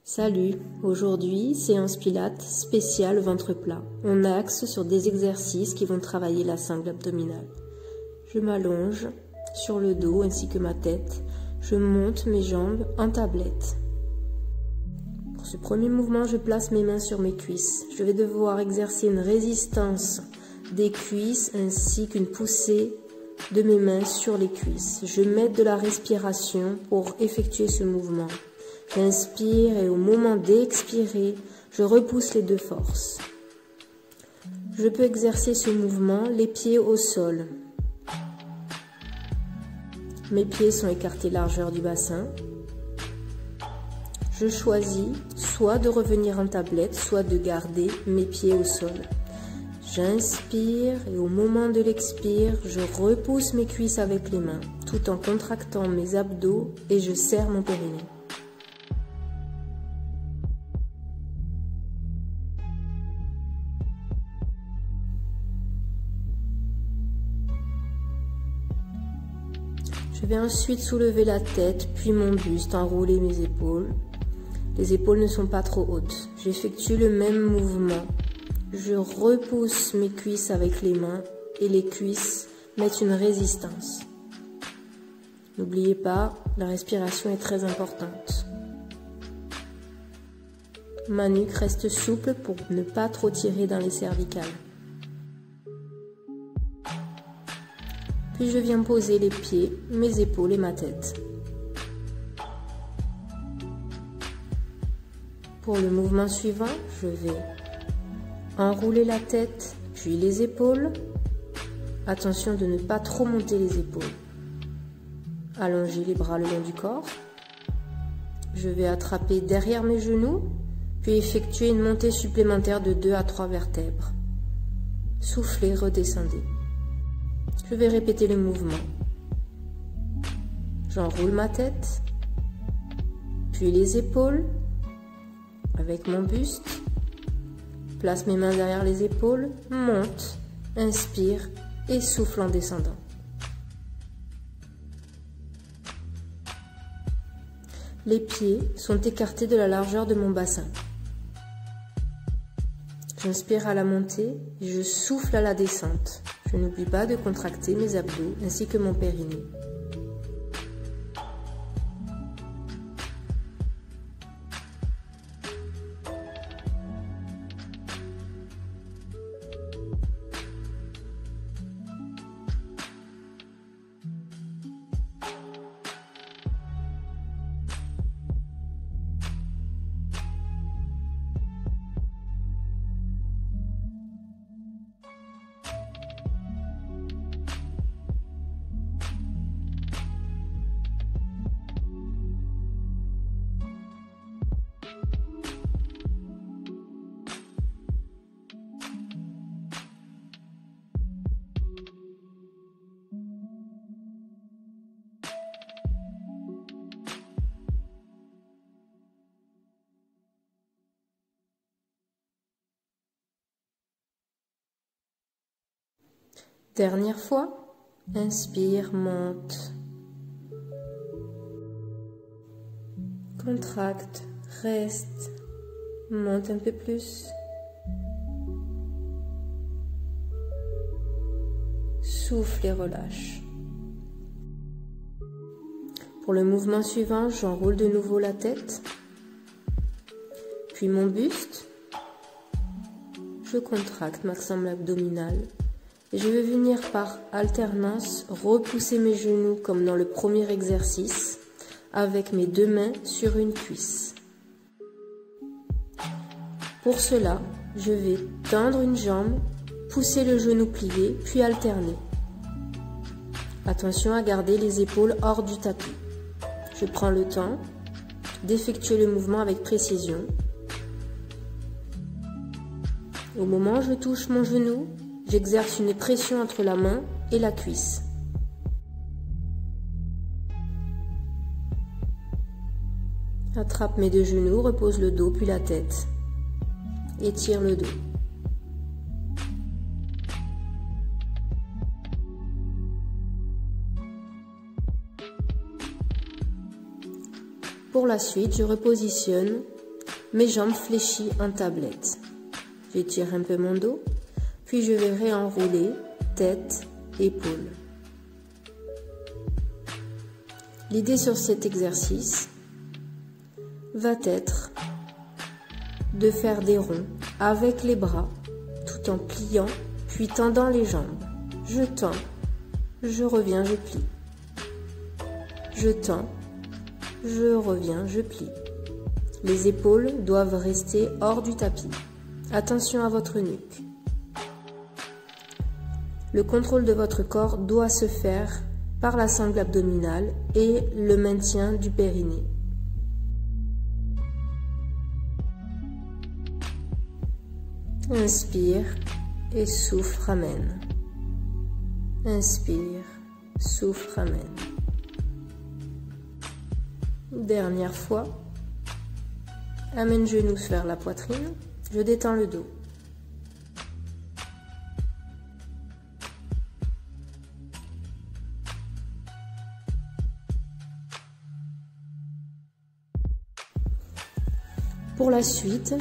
Salut, aujourd'hui séance pilates spéciale ventre plat. On axe sur des exercices qui vont travailler la sangle abdominale. Je m'allonge sur le dos ainsi que ma tête. Je monte mes jambes en tablette. Pour ce premier mouvement, je place mes mains sur mes cuisses. Je vais devoir exercer une résistance des cuisses ainsi qu'une poussée de mes mains sur les cuisses. Je mets de la respiration pour effectuer ce mouvement. J'inspire et au moment d'expirer, je repousse les deux forces. Je peux exercer ce mouvement les pieds au sol. Mes pieds sont écartés largeur du bassin. Je choisis soit de revenir en tablette, soit de garder mes pieds au sol. J'inspire et au moment de l'expire, je repousse mes cuisses avec les mains, tout en contractant mes abdos et je serre mon périnée. Je vais ensuite soulever la tête, puis mon buste, enrouler mes épaules. Les épaules ne sont pas trop hautes. J'effectue le même mouvement. Je repousse mes cuisses avec les mains et les cuisses mettent une résistance. N'oubliez pas, la respiration est très importante. Ma nuque reste souple pour ne pas trop tirer dans les cervicales. Puis je viens poser les pieds, mes épaules et ma tête. Pour le mouvement suivant, je vais enrouler la tête, puis les épaules. Attention de ne pas trop monter les épaules. Allonger les bras le long du corps. Je vais attraper derrière mes genoux, puis effectuer une montée supplémentaire de 2 à 3 vertèbres. Soufflez, redescendez. Je vais répéter le mouvement. J'enroule ma tête, puis les épaules avec mon buste. Place mes mains derrière les épaules, monte, inspire et souffle en descendant. Les pieds sont écartés de la largeur de mon bassin. J'inspire à la montée et je souffle à la descente. Je n'oublie pas de contracter mes abdos ainsi que mon périnée. Dernière fois, inspire, monte. Contracte, reste, monte un peu plus. Souffle et relâche. Pour le mouvement suivant, j'enroule de nouveau la tête, puis mon buste. Je contracte ma sangle abdominale. Et je vais venir par alternance repousser mes genoux comme dans le premier exercice avec mes deux mains sur une cuisse. Pour cela, je vais tendre une jambe, pousser le genou plié puis alterner. Attention à garder les épaules hors du tapis. Je prends le temps d'effectuer le mouvement avec précision. Au moment où je touche mon genou, j'exerce une pression entre la main et la cuisse. Attrape mes deux genoux, repose le dos puis la tête. Étire le dos. Pour la suite, je repositionne mes jambes fléchies en tablette. J'étire un peu mon dos, puis je vais réenrouler tête, épaules. L'idée sur cet exercice va être de faire des ronds avec les bras tout en pliant puis tendant les jambes. Je tends, je reviens, je plie. Je tends, je reviens, je plie. Les épaules doivent rester hors du tapis. Attention à votre nuque. Le contrôle de votre corps doit se faire par la sangle abdominale et le maintien du périnée. Inspire et souffle, ramène. Inspire, souffle, ramène. Dernière fois. Amène genoux vers la poitrine. Je détends le dos. Pour la suite,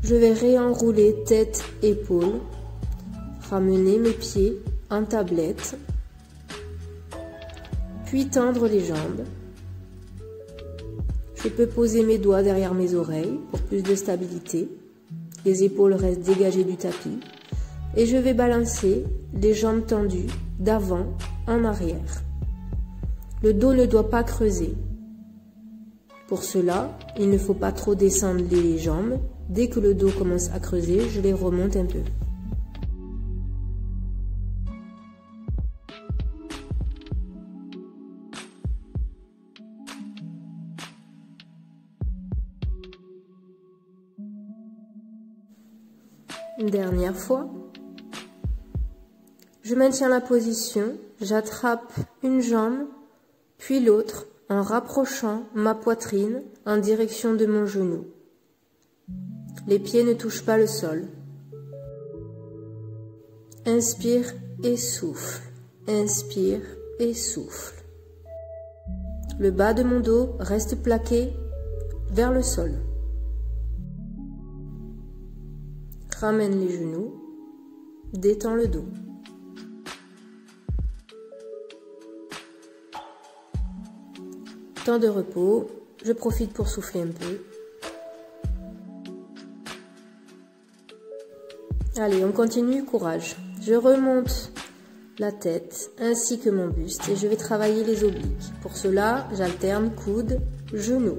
je vais réenrouler tête, épaules, ramener mes pieds en tablette, puis tendre les jambes. Je peux poser mes doigts derrière mes oreilles pour plus de stabilité. Les épaules restent dégagées du tapis. Et je vais balancer les jambes tendues d'avant en arrière. Le dos ne doit pas creuser. Pour cela, il ne faut pas trop descendre les jambes. Dès que le dos commence à creuser, je les remonte un peu. Une dernière fois. Je maintiens la position, j'attrape une jambe, puis l'autre, en rapprochant ma poitrine en direction de mon genou. Les pieds ne touchent pas le sol. Inspire et souffle. Inspire et souffle. Le bas de mon dos reste plaqué vers le sol. Ramène les genoux. Détends le dos. Temps de repos, je profite pour souffler un peu. Allez, on continue, courage. Je remonte la tête ainsi que mon buste et je vais travailler les obliques. Pour cela, j'alterne coude, genou.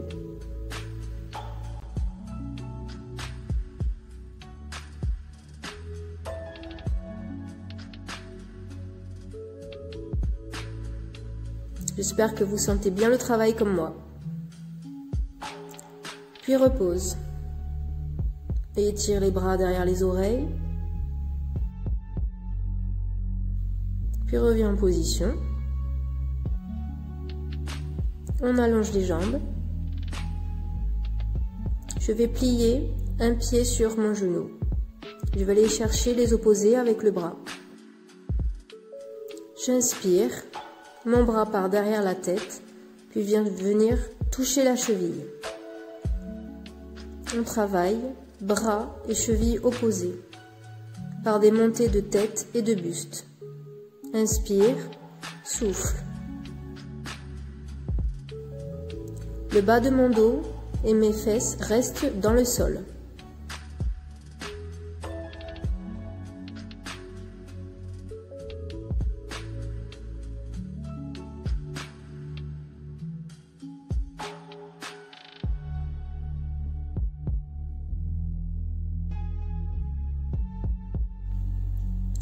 J'espère que vous sentez bien le travail comme moi. Puis repose. Et étire les bras derrière les oreilles. Puis reviens en position. On allonge les jambes. Je vais plier un pied sur mon genou. Je vais aller chercher les opposés avec le bras. J'inspire. Mon bras part derrière la tête, puis vient venir toucher la cheville. On travaille bras et chevilles opposés, par des montées de tête et de buste. Inspire, souffle. Le bas de mon dos et mes fesses restent dans le sol.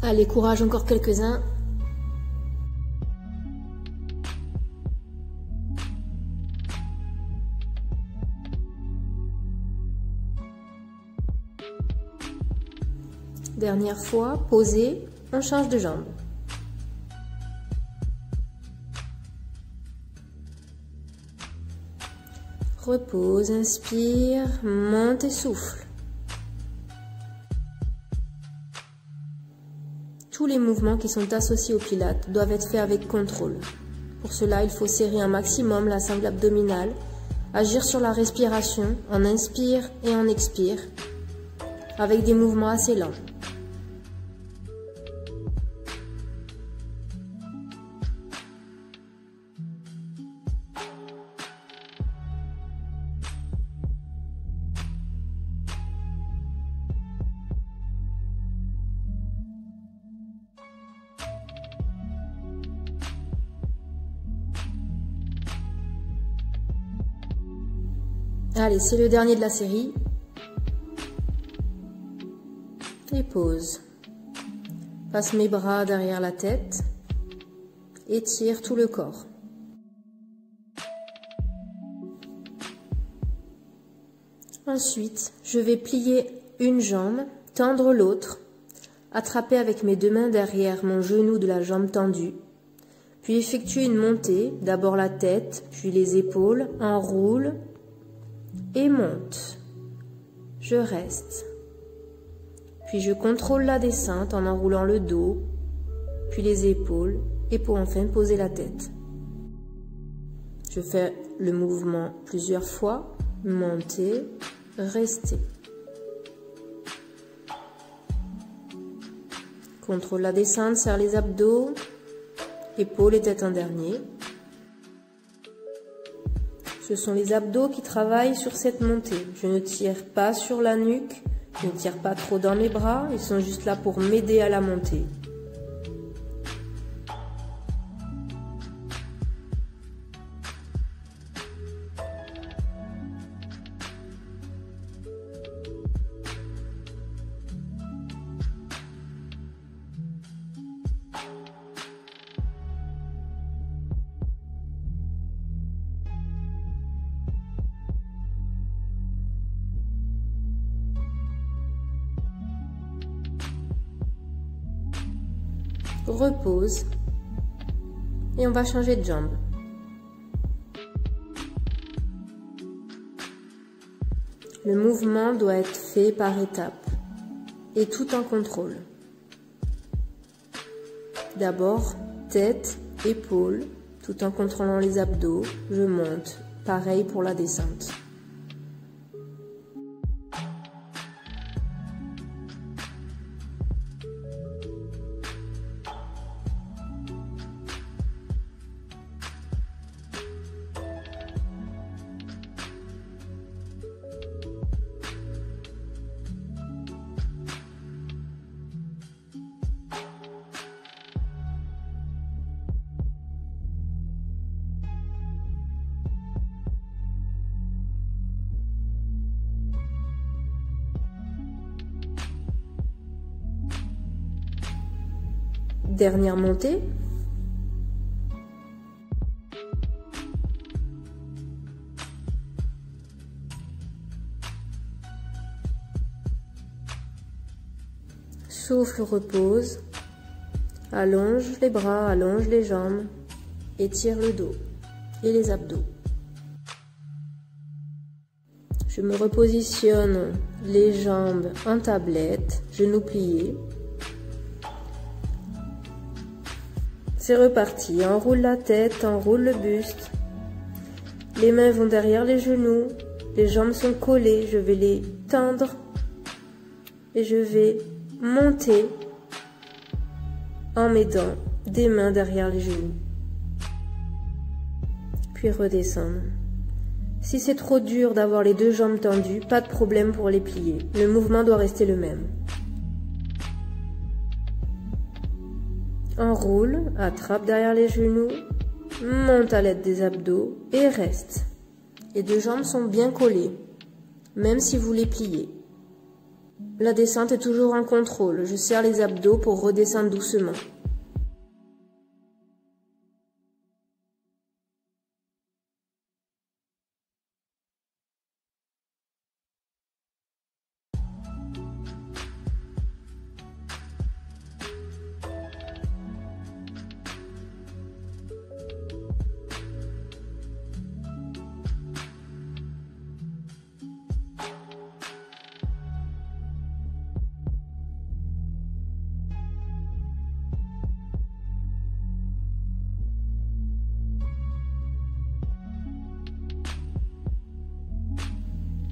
Allez, courage, encore quelques-uns. Dernière fois, posez, on change de jambe. Repose, inspire, monte et souffle. Tous les mouvements qui sont associés au pilates doivent être faits avec contrôle. Pour cela, il faut serrer un maximum la sangle abdominale Agir sur la respiration, on inspire et on expire, avec des mouvements assez lents. Allez, c'est le dernier de la série. Et pause. Passe mes bras derrière la tête. Étire tout le corps. Ensuite, je vais plier une jambe, tendre l'autre, attraper avec mes 2 mains derrière mon genou de la jambe tendue, puis effectuer une montée, d'abord la tête, puis les épaules, enroule, et monte. Je reste. Puis je contrôle la descente en enroulant le dos, puis les épaules, et pour enfin poser la tête. Je fais le mouvement plusieurs fois, monter, rester. Contrôle la descente, serre les abdos, épaules et tête en dernier. Ce sont les abdos qui travaillent sur cette montée. Je ne tire pas sur la nuque, je ne tire pas trop dans mes bras, ils sont juste là pour m'aider à la montée. Repose et on va changer de jambe. Le mouvement doit être fait par étapes et tout en contrôle. D'abord, tête, épaules, tout en contrôlant les abdos, je monte. Pareil pour la descente. Dernière montée. Souffle, repose. Allonge les bras, allonge les jambes. Étire le dos et les abdos. Je me repositionne les jambes en tablette, genoux pliés. C'est reparti, enroule la tête, enroule le buste. Les mains vont derrière les genoux, les jambes sont collées, je vais les tendre et je vais monter en m'aidant des mains derrière les genoux. Puis redescendre. Si c'est trop dur d'avoir les 2 jambes tendues, pas de problème pour les plier. Le mouvement doit rester le même. Enroule, attrape derrière les genoux, monte à l'aide des abdos et reste. Les 2 jambes sont bien collées, même si vous les pliez. La descente est toujours en contrôle. Je serre les abdos pour redescendre doucement.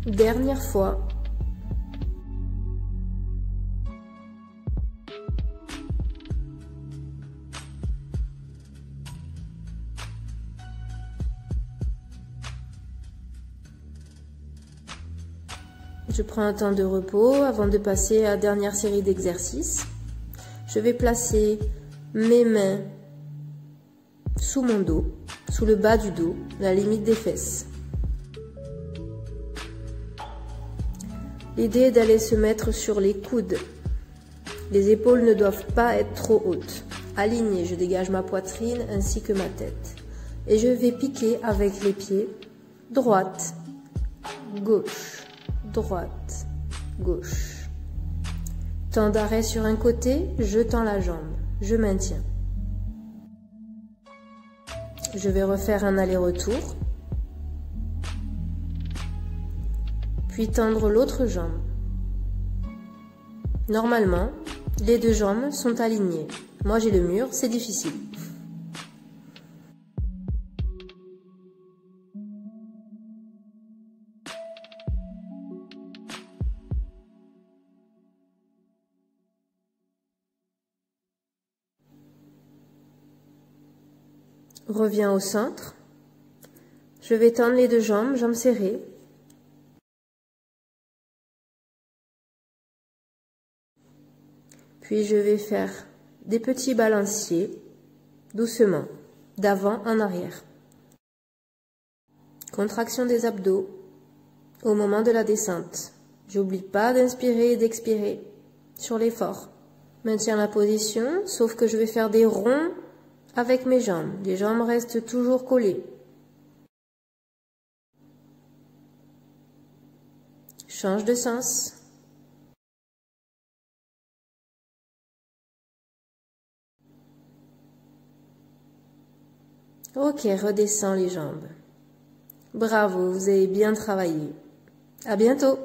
Dernière fois. Je prends un temps de repos avant de passer à la dernière série d'exercices. Je vais placer mes mains sous mon dos, sous le bas du dos, la limite des fesses. L'idée est d'aller se mettre sur les coudes. Les épaules ne doivent pas être trop hautes. Alignées, je dégage ma poitrine ainsi que ma tête. Et je vais piquer avec les pieds, droite, gauche, droite, gauche. Temps d'arrêt sur un côté, je tends la jambe, je maintiens. Je vais refaire un aller-retour, puis tendre l'autre jambe. Normalement, les deux jambes sont alignées. Moi j'ai le mur, c'est difficile. Reviens au centre. Je vais tendre les deux jambes, jambes serrées. Puis je vais faire des petits balanciers, doucement, d'avant en arrière. Contraction des abdos au moment de la descente. J'oublie pas d'inspirer et d'expirer sur l'effort. Maintiens la position, sauf que je vais faire des ronds avec mes jambes. Les jambes restent toujours collées. Change de sens. Ok, redescends les jambes. Bravo, vous avez bien travaillé. À bientôt!